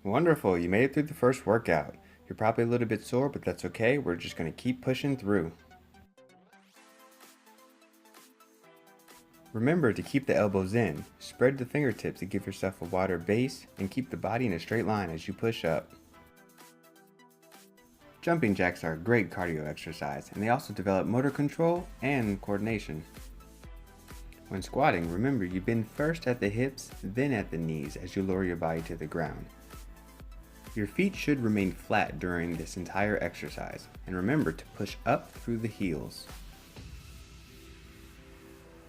Wonderful, you made it through the first workout. You're probably a little bit sore, but that's okay. We're just going to keep pushing through. Remember to keep the elbows in, spread the fingertips to give yourself a wider base, and keep the body in a straight line as you push up. Jumping jacks are a great cardio exercise, and they also develop motor control and coordination. When squatting, remember you bend first at the hips, then at the knees as you lower your body to the ground. Your feet should remain flat during this entire exercise, and remember to push up through the heels.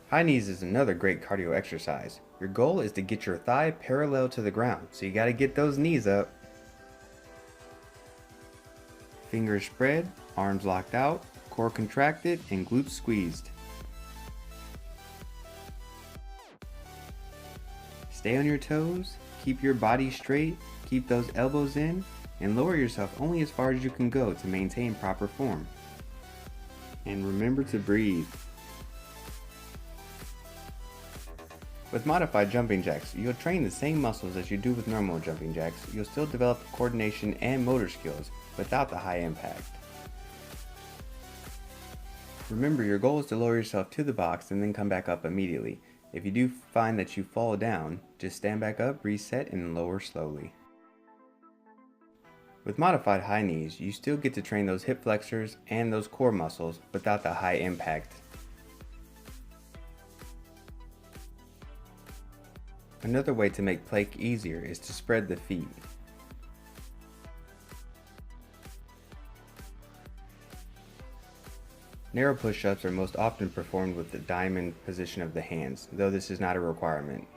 High knees is another great cardio exercise. Your goal is to get your thigh parallel to the ground, so you gotta get those knees up. Fingers spread, arms locked out, core contracted, and glutes squeezed. Stay on your toes, keep your body straight, keep those elbows in, and lower yourself only as far as you can go to maintain proper form. And remember to breathe. With modified jumping jacks, you'll train the same muscles as you do with normal jumping jacks. You'll still develop coordination and motor skills without the high impact. Remember, your goal is to lower yourself to the box and then come back up immediately. If you do find that you fall down, just stand back up, reset, and lower slowly. With modified high knees, you still get to train those hip flexors and those core muscles without the high impact. Another way to make plank easier is to spread the feet. Narrow push-ups are most often performed with the diamond position of the hands, though this is not a requirement.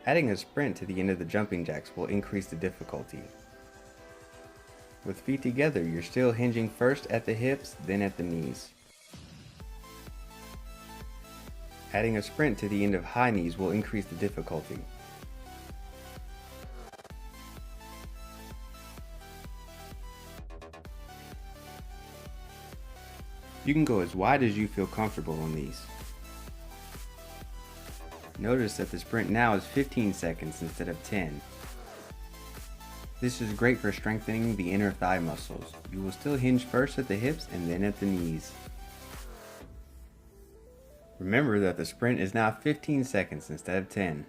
Adding a sprint to the end of the jumping jacks will increase the difficulty. With feet together, you're still hinging first at the hips, then at the knees. Adding a sprint to the end of high knees will increase the difficulty. You can go as wide as you feel comfortable on these. Notice that the sprint now is 15 seconds instead of 10. This is great for strengthening the inner thigh muscles. You will still hinge first at the hips and then at the knees. Remember that the sprint is now 15 seconds instead of 10.